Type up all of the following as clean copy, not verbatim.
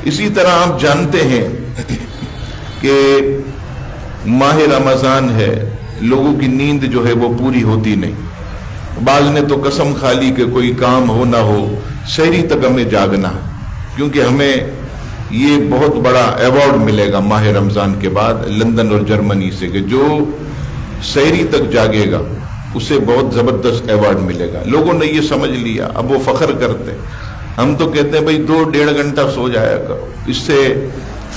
اسی طرح آپ جانتے ہیں کہ ماہ رمضان ہے، لوگوں کی نیند جو ہے وہ پوری ہوتی نہیں، بعض نے تو قسم کھا لی کہ کوئی کام ہو نہ ہو سحری تک ہمیں جاگنا، کیونکہ ہمیں یہ بہت بڑا ایوارڈ ملے گا ماہ رمضان کے بعد لندن اور جرمنی سے کہ جو سحری تک جاگے گا اسے بہت زبردست ایوارڈ ملے گا۔ لوگوں نے یہ سمجھ لیا، اب وہ فخر کرتے، ہم تو کہتے ہیں بھائی 2-1.5 گھنٹہ سو جایا کرو، اس سے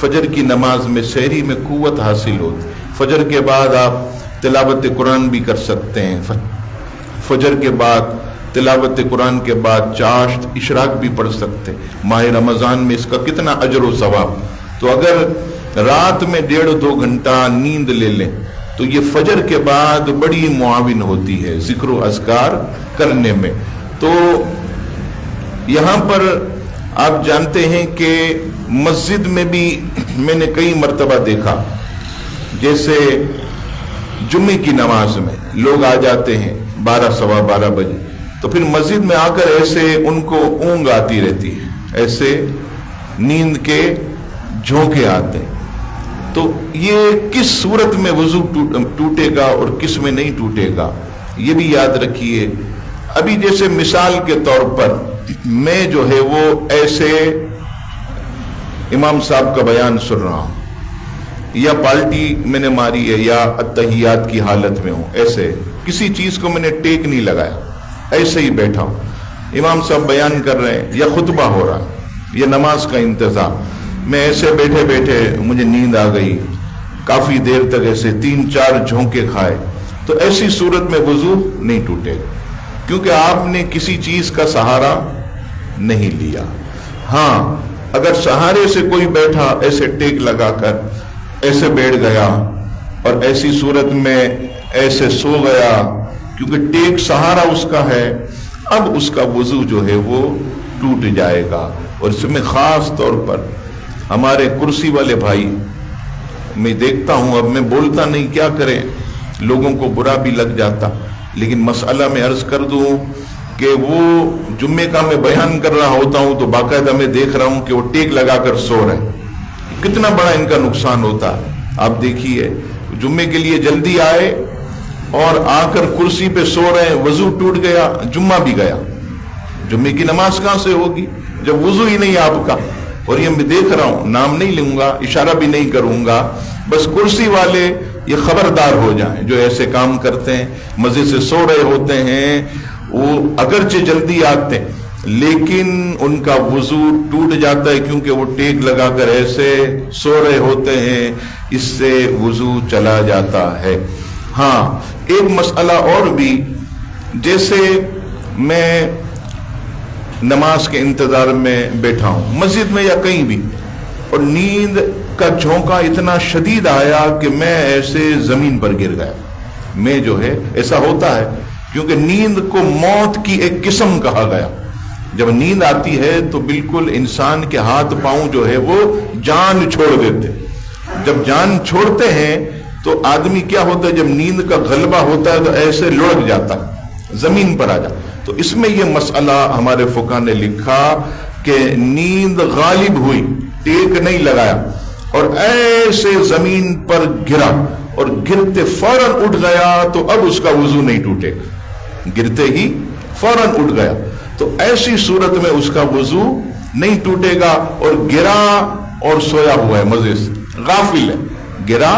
فجر کی نماز میں سحری میں قوت حاصل ہوتی، فجر کے بعد آپ تلاوت قرآن بھی کر سکتے ہیں، فجر کے بعد تلاوت قرآن کے بعد چاشت اشراق بھی پڑھ سکتے، ماہ رمضان میں اس کا کتنا اجر و ثواب۔ تو اگر رات میں 1.5-2 گھنٹہ نیند لے لیں تو یہ فجر کے بعد بڑی معاون ہوتی ہے ذکر و اذکار کرنے میں۔ تو یہاں پر آپ جانتے ہیں کہ مسجد میں بھی میں نے کئی مرتبہ دیکھا، جیسے جمعے کی نماز میں لوگ آ جاتے ہیں 12-12:15 بجے، تو پھر مسجد میں آ کر ایسے ان کو اونگ آتی رہتی ہے، ایسے نیند کے جھونکے آتے ہیں۔ تو یہ کس صورت میں وضو ٹوٹے گا اور کس میں نہیں ٹوٹے گا یہ بھی یاد رکھیے۔ ابھی جیسے مثال کے طور پر میں جو ہے وہ ایسے امام صاحب کا بیان سن رہا ہوں، یا پالٹی میں نے ماری ہے یا اتحیات کی حالت میں ہوں، ایسے کسی چیز کو میں نے ٹیک نہیں لگایا، ایسے ہی بیٹھا ہوں، امام صاحب بیان کر رہے ہیں یا خطبہ ہو رہا ہے یا نماز کا انتظام، میں ایسے بیٹھے بیٹھے مجھے نیند آ گئی، کافی دیر تک ایسے 3-4 جھونکے کھائے، تو ایسی صورت میں وضو نہیں ٹوٹے گا، کیونکہ آپ نے کسی چیز کا سہارا نہیں لیا۔ ہاں اگر سہارے سے کوئی بیٹھا ایسے ٹیک لگا کر ایسے بیٹھ گیا اور ایسی صورت میں ایسے سو گیا، کیونکہ ٹیک سہارا اس کا ہے، اب اس کا وضو جو ہے وہ ٹوٹ جائے گا۔ اور اس میں خاص طور پر ہمارے کرسی والے بھائی، میں دیکھتا ہوں، اب میں بولتا نہیں کیا کریں، لوگوں کو برا بھی لگ جاتا، لیکن مسئلہ میں عرض کر دوں کہ وہ جمعے کا میں بیان کر رہا ہوتا ہوں تو باقاعدہ میں دیکھ رہا ہوں کہ وہ ٹیک لگا کر سو رہے ہیں، کتنا بڑا ان کا نقصان ہوتا ہے۔ آپ دیکھیے جمعے کے لیے جلدی آئے اور آ کر کرسی پہ سو رہے ہیں، وضو ٹوٹ گیا، جمعہ بھی گیا، جمعے کی نماز کہاں سے ہوگی جب وضو ہی نہیں آپ کا۔ اور یہ میں دیکھ رہا ہوں، نام نہیں لوں گا، اشارہ بھی نہیں کروں گا، بس کرسی والے یہ خبردار ہو جائیں جو ایسے کام کرتے ہیں، مزے سے سو رہے ہوتے ہیں، وہ اگرچہ جلدی آتے ہیں لیکن ان کا وضو ٹوٹ جاتا ہے، کیونکہ وہ ٹیک لگا کر ایسے سو رہے ہوتے ہیں، اس سے وضو چلا جاتا ہے۔ ہاں ایک مسئلہ اور بھی، جیسے میں نماز کے انتظار میں بیٹھا ہوں مسجد میں یا کہیں بھی، اور نیند کا جھونکا اتنا شدید آیا کہ میں ایسے زمین پر گر گیا، میں جو ہے ایسا ہوتا ہے کیونکہ نیند کو موت کی ایک قسم کہا گیا۔ جب نیند آتی ہے تو بالکل انسان کے ہاتھ پاؤں جو ہے وہ جان چھوڑ دیتے، جب جان چھوڑتے ہیں تو آدمی کیا ہوتا ہے، جب نیند کا غلبہ ہوتا ہے تو ایسے لڑک جاتا ہے، زمین پر آ جاتا۔ تو اس میں یہ مسئلہ ہمارے فقہ نے لکھا کہ نیند غالب ہوئی، ٹیک نہیں لگایا اور ایسے زمین پر گرا اور گرتے فوراً اٹھ گیا تو اب اس کا وضو نہیں ٹوٹے گا، گرتے ہی فوراً اٹھ گیا تو ایسی صورت میں اس کا وضو نہیں ٹوٹے گا، اور گرا اور سویا ہوا ہے، مزے سے غافل ہے، گرا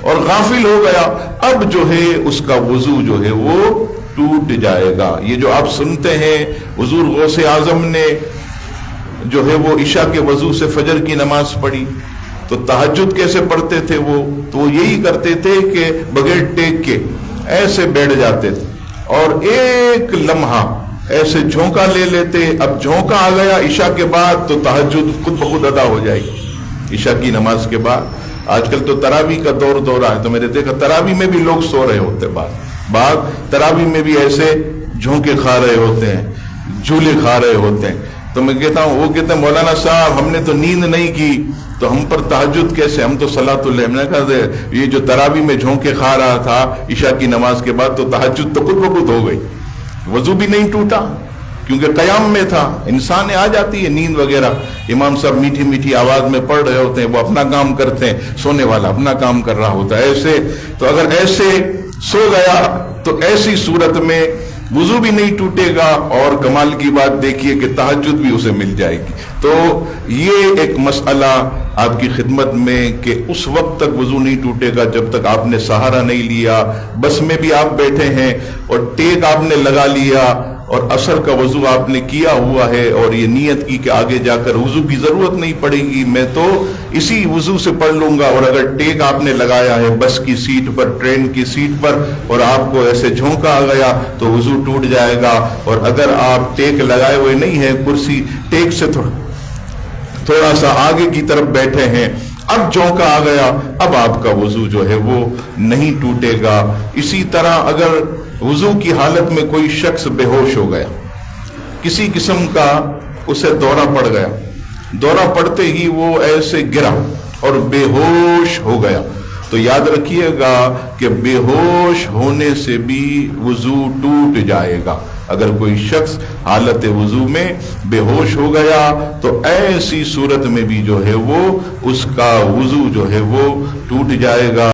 اور غافل ہو گیا، اب جو ہے اس کا وضو جو ہے وہ ٹوٹ جائے گا۔ یہ جو آپ سنتے ہیں حضور غوث اعظم نے جو ہے وہ عشاء کے وضو سے فجر کی نماز پڑھی، تو تہجد کیسے پڑھتے تھے وہ، تو وہ یہی کرتے تھے کہ بغیر ٹیک کے ایسے بیٹھ جاتے تھے اور ایک لمحہ ایسے جھونکا لے لیتے، اب جھونکا آ گیا عشاء کے بعد تو تہجد خود بخود ادا ہو جائے گی عشاء کی نماز کے بعد۔ آج کل تو تراویح کا دور ہے، تو میں نے دیکھا تراویح میں بھی لوگ سو رہے ہوتے، بعض تراویح میں بھی ایسے جھونکے کھا رہے ہوتے ہیں، جھولے کھا رہے ہوتے ہیں۔ تو میں کہتا ہوں، وہ کہتے ہیں مولانا صاحب ہم نے تو نیند نہیں کی تو ہم پر تہجد کیسے، ہم تو صلاۃ الليل۔ میں نے کہا یہ جو تراویح میں جھونکے کھا رہا تھا عشاء کی نماز کے بعد تو تہجد تو خود بخود ہو گئی، وضو بھی نہیں ٹوٹا، کیونکہ قیام میں تھا. انسان آ جاتی ہے نیند وغیرہ, امام صاحب میٹھی میٹھی آواز میں پڑھ رہے ہوتے ہیں, وہ اپنا کام کرتے ہیں, سونے والا اپنا کام کر رہا ہوتا ہے. ایسے تو اگر ایسے سو گیا تو ایسی صورت میں وضو بھی نہیں ٹوٹے گا, اور کمال کی بات دیکھیے کہ تہجد بھی اسے مل جائے گی. تو یہ ایک مسئلہ آپ کی خدمت میں کہ اس وقت تک وضو نہیں ٹوٹے گا جب تک آپ نے سہارا نہیں لیا. بس میں بھی آپ بیٹھے ہیں اور ٹیک آپ نے لگا لیا اور عصر کا وضو آپ نے کیا ہوا ہے, اور یہ نیت کی کہ آگے جا کر وضو کی ضرورت نہیں پڑے گی, میں تو اسی وضو سے پڑھ لوں گا. اور اگر ٹیک آپ نے لگایا ہے بس کی سیٹ پر, ٹرین کی سیٹ پر, اور آپ کو ایسے جھونکا آ گیا تو وضو ٹوٹ جائے گا. اور اگر آپ ٹیک لگائے ہوئے نہیں ہیں, کرسی ٹیک سے تھوڑا سا آگے کی طرف بیٹھے ہیں, اب جھونکا آ گیا, اب آپ کا وضو جو ہے وہ نہیں ٹوٹے گا. اسی طرح اگر وضو کی حالت میں کوئی شخص بے ہوش ہو گیا, کسی قسم کا اسے دورہ پڑ گیا, دورہ پڑتے ہی وہ ایسے گرا اور بے ہوش ہو گیا, تو یاد رکھیے گا کہ بے ہوش ہونے سے بھی وضو ٹوٹ جائے گا. اگر کوئی شخص حالت وضو میں بے ہوش ہو گیا تو ایسی صورت میں بھی جو ہے وہ اس کا وضو جو ہے وہ ٹوٹ جائے گا.